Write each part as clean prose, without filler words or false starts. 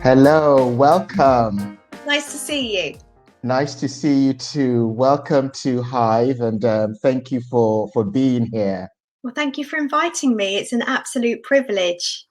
Hello, welcome. Nice to see you. Nice to see you too. Welcome to Hive, and thank you for being here. Well, thank you for inviting me. It's an absolute privilege.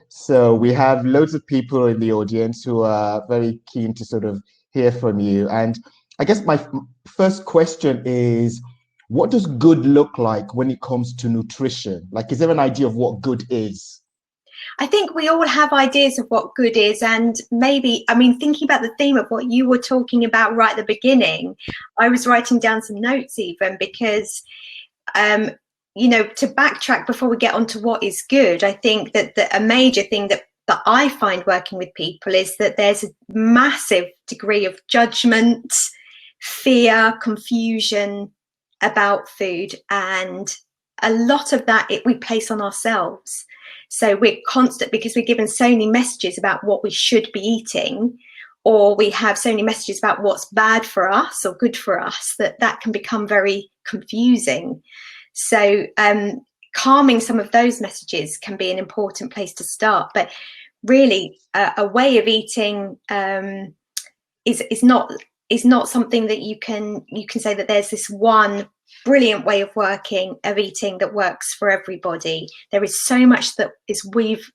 So we have loads of people in the audience who are very keen to sort of hear from you. And I guess my first question is, what does good look like when it comes to nutrition? Like, is there an idea of what good is? I think we all have ideas of what good is, and maybe, thinking about the theme of what you were talking about right at the beginning, I was writing down some notes even because, um, to backtrack before we get on to what is good, I think that a major thing that I find working with people is that there's a massive degree of judgment, fear, confusion about food, and a lot of that we place on ourselves. So we're constant because we're given so many messages about what we should be eating, or we have so many messages about what's bad for us or good for us, that can become very confusing. So calming some of those messages can be an important place to start. But really, a way of eating is not something that you can say that there's this one brilliant way of eating that works for everybody. There is so much that is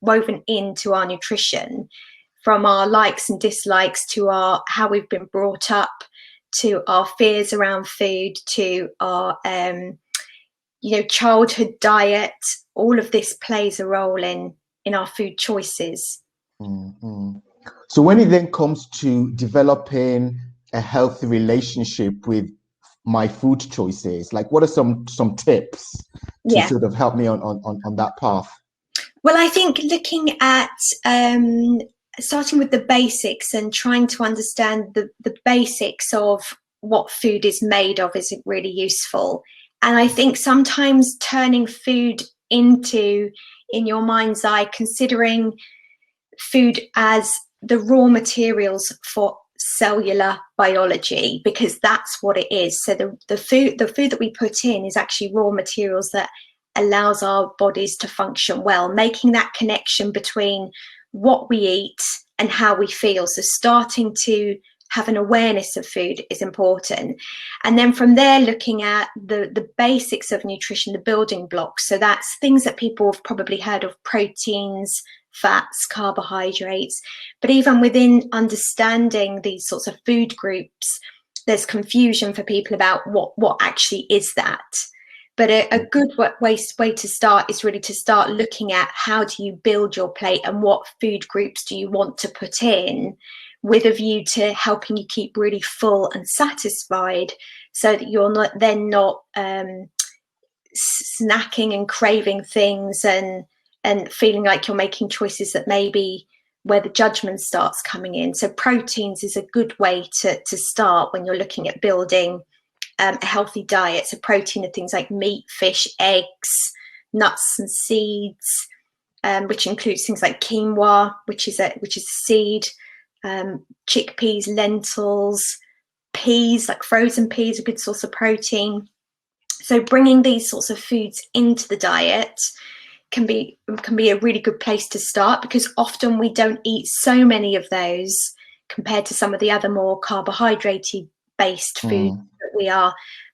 woven into our nutrition, from our likes and dislikes to how we've been brought up, to our fears around food, to our childhood diet. All of this plays a role in our food choices. Mhm. So when it then comes to developing a healthy relationship with my food choices, like what are some tips to sort of help me on that path? Well, I think looking at starting with the basics and trying to understand the basics of what food is made of is really useful. And I think sometimes turning food into, in your mind's eye, considering food as the raw materials for cellular biology, because that's what it is. So the food that we put in is actually raw materials that allows our bodies to function well, making that connection between what we eat and how we feel. So starting to have an awareness of food is important. And then from there, looking at the basics of nutrition, the building blocks. So that's things that people have probably heard of: proteins, fats, carbohydrates. But even within understanding these sorts of food groups, there's confusion for people about what actually is that. But a good way to start is really to start looking at how do you build your plate and what food groups do you want to put in, with a view to helping you keep really full and satisfied, so that you're not snacking and craving things and feeling like you're making choices that maybe where the judgment starts coming in. So proteins is a good way to start when you're looking at building a healthy diet. So protein are things like meat, fish, eggs, nuts and seeds, which includes things like quinoa, which is a seed, chickpeas, lentils, peas, like frozen peas, a good source of protein. So bringing these sorts of foods into the diet can be a really good place to start, because often we don't eat so many of those compared to some of the other more carbohydrate based foods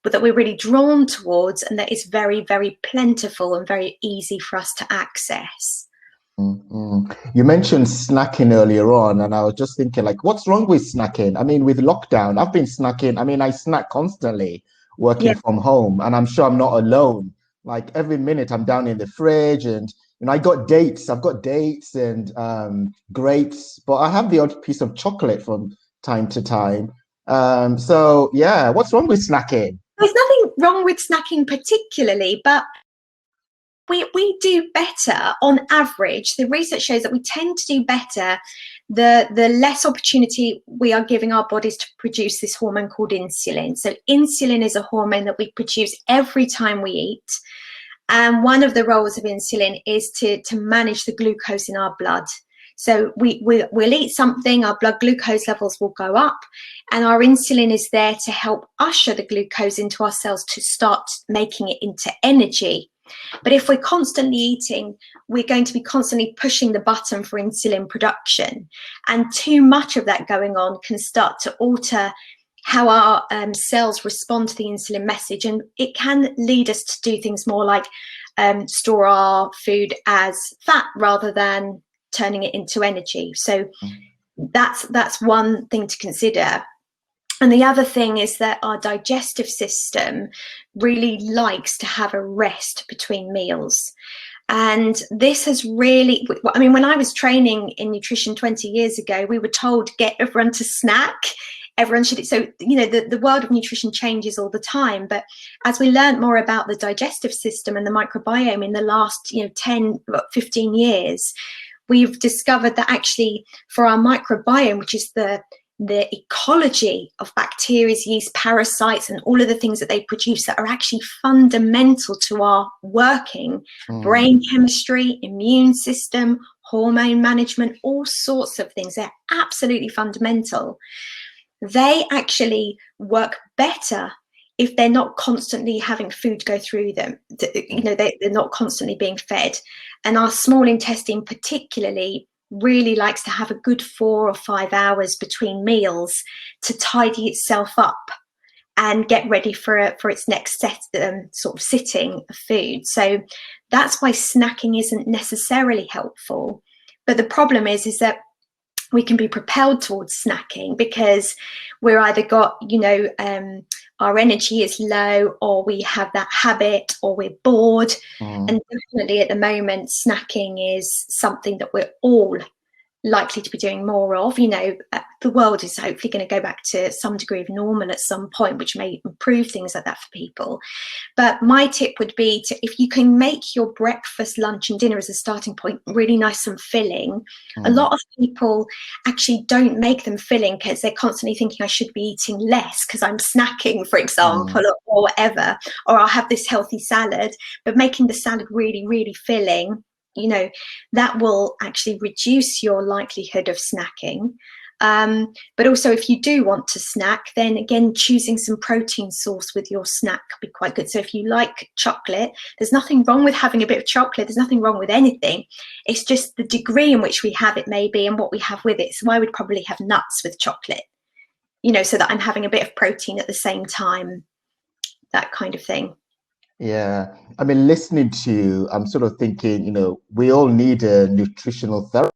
that we're really drawn towards, and that is very, very plentiful and very easy for us to access. You mentioned snacking earlier on, and I was just thinking, like, what's wrong with snacking? I mean, with lockdown, I've been snacking. I mean, I snack constantly working from home, and I'm sure I'm not alone. Like every minute I'm down in the fridge, and I've got dates and grapes, but I have the odd piece of chocolate from time to time. So yeah, what's wrong with snacking? There's nothing wrong with snacking particularly, but we do better on average. The research shows that we tend to do better the less opportunity we are giving our bodies to produce this hormone called insulin. So insulin is a hormone that we produce every time we eat. And one of the roles of insulin is to manage the glucose in our blood. So we'll eat something, our blood glucose levels will go up, and our insulin is there to help usher the glucose into our cells to start making it into energy. But if we're constantly eating, we're going to be constantly pushing the button for insulin production. And too much of that going on can start to alter how our cells respond to the insulin message. And it can lead us to do things more like store our food as fat rather than turning it into energy. So that's one thing to consider. And the other thing is that our digestive system really likes to have a rest between meals. And this has really, I mean, when I was training in nutrition 20 years ago, we were told get everyone to snack. Everyone should. So, you know, the world of nutrition changes all the time. But as we learned more about the digestive system and the microbiome in the last, 10, 15 years, we've discovered that actually for our microbiome, which is the ecology of bacteria, yeast, parasites, and all of the things that they produce that are actually fundamental to our working, brain chemistry, immune system, hormone management, all sorts of things. They're absolutely fundamental. They actually work better if they're not constantly having food go through them. They're not constantly being fed. And our small intestine particularly really likes to have a good 4 or 5 hours between meals to tidy itself up and get ready for its next sort of sitting of food. So that's why snacking isn't necessarily helpful. But the problem is that we can be propelled towards snacking because we're either got, our energy is low, or we have that habit, or we're bored. And definitely at the moment, snacking is something that we're all likely to be doing more of. The world is hopefully going to go back to some degree of normal at some point, which may improve things like that for people. But my tip would be if you can make your breakfast, lunch and dinner as a starting point really nice and filling. A lot of people actually don't make them filling because they're constantly thinking I should be eating less because I'm snacking, for example, or whatever, or I'll have this healthy salad. But making the salad really, really filling, that will actually reduce your likelihood of snacking. But also if you do want to snack, then again, choosing some protein source with your snack could be quite good. So if you like chocolate, there's nothing wrong with having a bit of chocolate. There's nothing wrong with anything. It's just the degree in which we have it maybe and what we have with it. So I would probably have nuts with chocolate, so that I'm having a bit of protein at the same time, that kind of thing. Yeah, I mean, listening to you, I'm sort of thinking, we all need a nutritional therapy.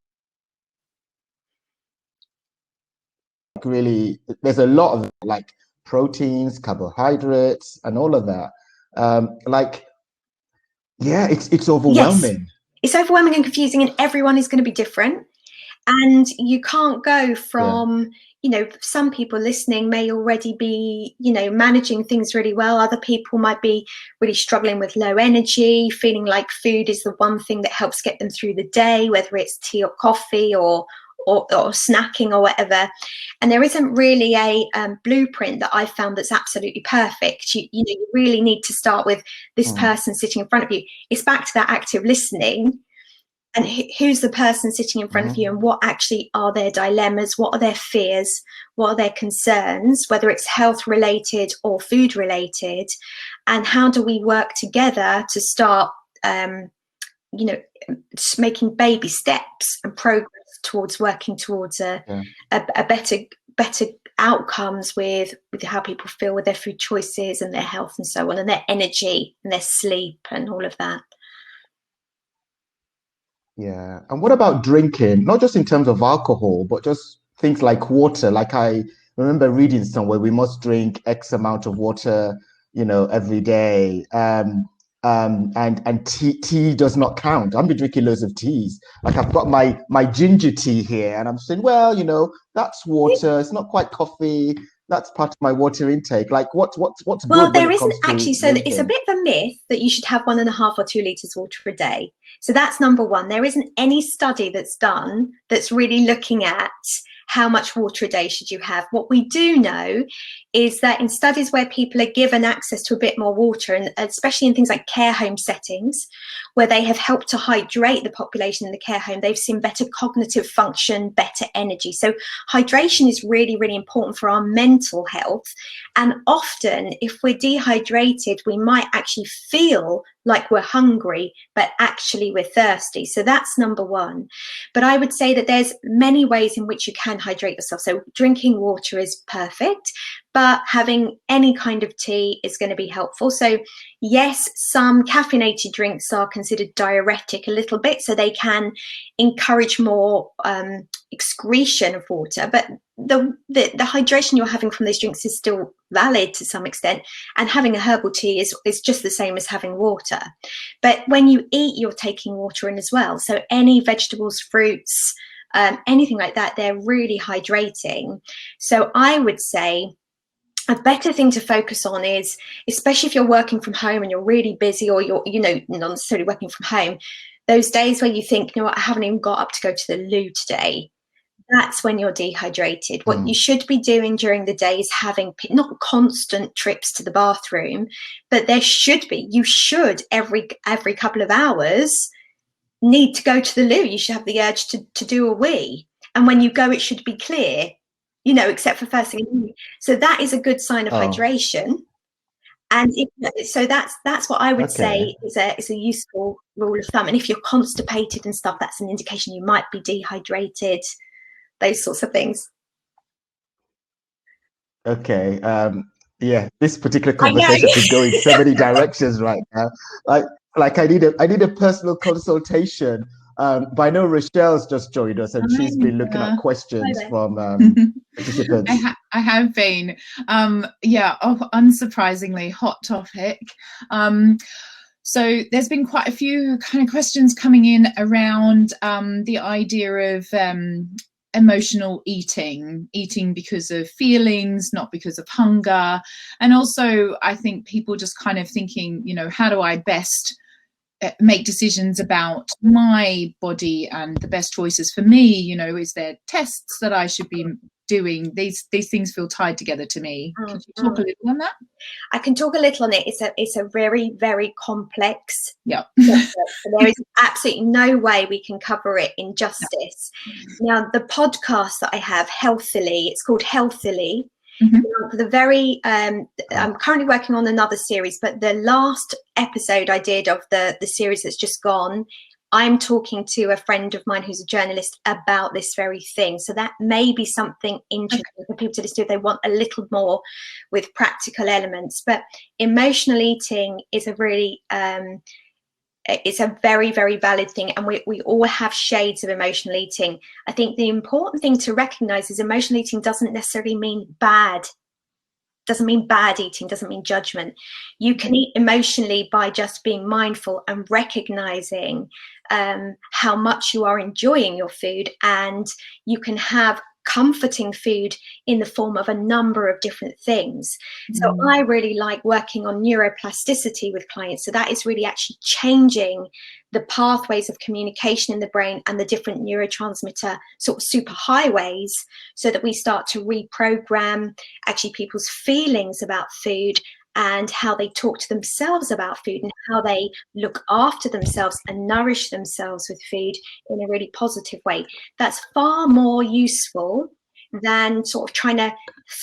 Really, there's a lot of like proteins, carbohydrates, and all of that. It's overwhelming. Yes, it's overwhelming and confusing, and everyone is going to be different. And you can't go from, some people listening may already be, managing things really well. Other people might be really struggling with low energy, feeling like food is the one thing that helps get them through the day, whether it's tea or coffee or snacking or whatever. And there isn't really a blueprint that I've found that's absolutely perfect. You really need to start with this person sitting in front of you. It's back to that active listening. And who's the person sitting in front of you, and what actually are their dilemmas? What are their fears? What are their concerns, whether it's health related or food related? And how do we work together to start, making baby steps and progress towards working towards a better outcomes with how people feel with their food choices and their health and so on, and their energy and their sleep and all of that. Yeah. And what about drinking? Not just in terms of alcohol, but just things like water. Like I remember reading somewhere we must drink X amount of water, every day. And tea does not count. I've been drinking loads of teas. Like I've got my ginger tea here, and I'm saying, well, that's water. It's not quite coffee. That's part of my water intake. Like what's good? Well, there isn't actually. So it's a bit of a myth that you should have 1.5 or 2 liters of water a day. So that's number one. There isn't any study that's done that's really looking at how much water a day should you have. What we do know is that in studies where people are given access to a bit more water, and especially in things like care home settings, where they have helped to hydrate the population in the care home, they've seen better cognitive function, better energy. So hydration is really, really important for our mental health. And often if we're dehydrated, we might actually feel like we're hungry, but actually we're thirsty. So that's number one. But I would say that there's many ways in which you can hydrate yourself. So drinking water is perfect, but having any kind of tea is going to be helpful. So yes, some caffeinated drinks are considered diuretic a little bit, so they can encourage more excretion of water, but the hydration you're having from those drinks is still valid to some extent, and having a herbal tea is just the same as having water. But when you eat, you're taking water in as well. So any vegetables, fruits, anything like that, they're really hydrating. So I would say a better thing to focus on is, especially if you're working from home and you're really busy, or you're, not necessarily working from home, those days where you think, what, I haven't even got up to go to the loo today. That's when you're dehydrated. What you should be doing during the day is having not constant trips to the bathroom, but you should every couple of hours need to go to the loo. You should have the urge to do a wee. And when you go, it should be clear, except for first thing. So that is a good sign of hydration. And so that's what I would say is a useful rule of thumb. And if you're constipated and stuff, that's an indication you might be dehydrated. Those sorts of things. Okay. Yeah, this particular conversation could go in so many directions right now. Like I need a personal consultation. But I know Rochelle's just joined us, and she's been looking at questions from participants. I have been. Unsurprisingly, hot topic. So there's been quite a few kind of questions coming in around the idea of emotional eating because of feelings, not because of hunger. And also, I think people just kind of thinking, how do I best make decisions about my body and the best choices for me? Is there tests that I should be doing? These things feel tied together to me. Could you talk a little on that? I can talk a little on it. It's a very, very complex. Yeah. There is absolutely no way we can cover it in justice. Yeah. Now, the podcast that I have, Healthily, it's called Healthily. For the very, I'm currently working on another series, but the last episode I did of the series that's just gone, I'm talking to a friend of mine who's a journalist about this very thing. So that may be something interesting for people to listen to if they want a little more with practical elements. But emotional eating is a really, it's a very, very valid thing. And we all have shades of emotional eating. I think the important thing to recognize is emotional eating doesn't necessarily mean bad. Doesn't mean bad eating, doesn't mean judgment. You can eat emotionally by just being mindful and recognizing how much you are enjoying your food, and you can have comforting food in the form of a number of different things. So I really like working on neuroplasticity with clients. So that is really actually changing the pathways of communication in the brain and the different neurotransmitter sort of superhighways, so that we start to reprogram actually people's feelings about food and how they talk to themselves about food and how they look after themselves and nourish themselves with food in a really positive way. That's far more useful than sort of trying to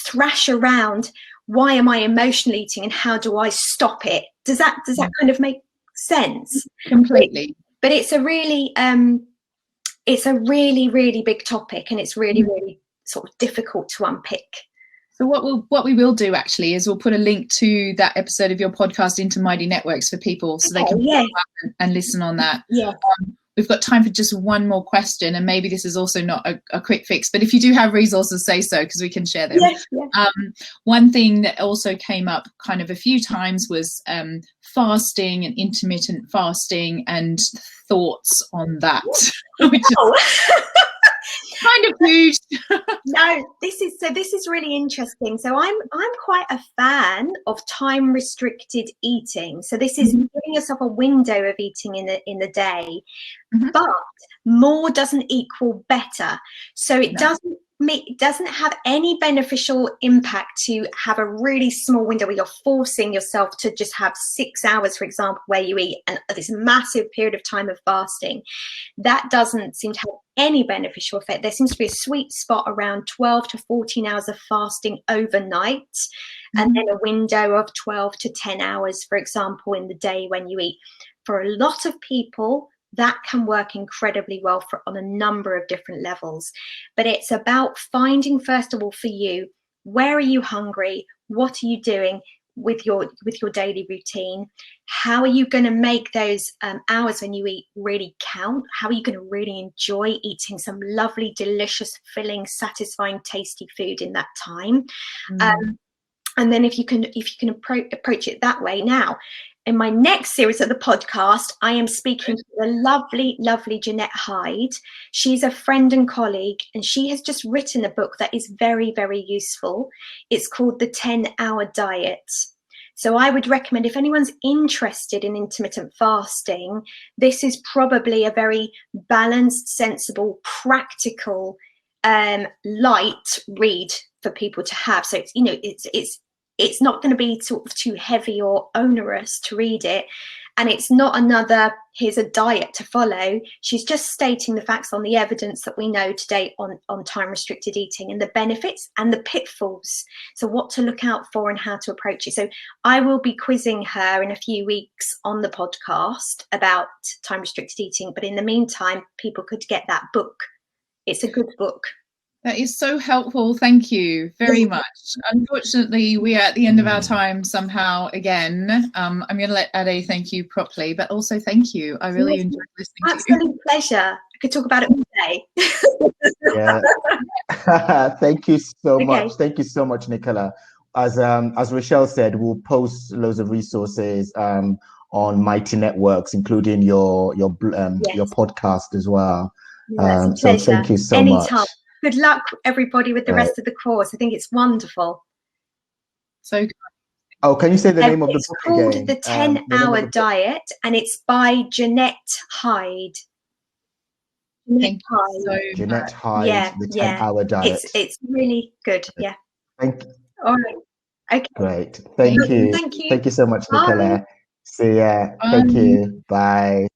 thrash around, why am I emotional eating and how do I stop it? Does that kind of make sense? Completely. But it's a really really big topic, and it's really really sort of difficult to unpick. So what we will do actually is we'll put a link to that episode of your podcast into Mighty Networks for people, so they can follow up and listen on that. Yeah. We've got time for just one more question, and maybe this is also not a quick fix, but if you do have resources, say so, because we can share them. Yes, yeah. One thing that also came up kind of a few times was fasting and intermittent fasting and thoughts on that. Which is kind of huge. No, this is really interesting. So I'm quite a fan of time restricted eating. So this is giving yourself a window of eating in the day, but more doesn't equal better. So it doesn't have any beneficial impact to have a really small window where you're forcing yourself to just have 6 hours, for example, where you eat and this massive period of time of fasting. That doesn't seem to have any beneficial effect. There seems to be a sweet spot around 12 to 14 hours of fasting overnight. and then a window of 12 to 10 hours, for example, in the day when you eat. For a lot of people, that can work incredibly well on a number of different levels. But it's about finding, first of all, for you, where are you hungry? What are you doing with your daily routine? How are you going to make those hours when you eat really count? How are you going to really enjoy eating some lovely, delicious, filling, satisfying, tasty food in that time? And then if you can approach it that way. Now, in my next series of the podcast, I am speaking to the lovely, lovely Jeanette Hyde. She's a friend and colleague, and she has just written a book that is very, very useful. It's called The 10-Hour Diet. So I would recommend, if anyone's interested in intermittent fasting, this is probably a very balanced, sensible, practical, light read for people to have. So it's not going to be sort of too heavy or onerous to read it. And it's not another, here's a diet to follow. She's just stating the facts on the evidence that we know today on time-restricted eating and the benefits and the pitfalls. So what to look out for and how to approach it. So I will be quizzing her in a few weeks on the podcast about time-restricted eating. But in the meantime, people could get that book. It's a good book. That is so helpful. Thank you very much. Unfortunately, we are at the end of our time somehow again. I'm going to let Ade thank you properly, but also thank you. I really enjoyed listening to you. Absolute pleasure. I could talk about it all day. Yeah. Thank you so much. Thank you so much, Nicola. As Rochelle said, we'll post loads of resources on Mighty Networks, including your podcast as well. So thank you so much. Good luck, everybody, with the rest of the course. I think it's wonderful. So, can you say the name of the book again? It's called The 10-Hour Diet, and it's by Jeanette Hyde. Jeanette Hyde, The 10-Hour Diet. It's really good. Yeah. Thank you. All right. Okay. Great. Thank you. Thank you so much, Nicola. See ya. Thank you. Bye.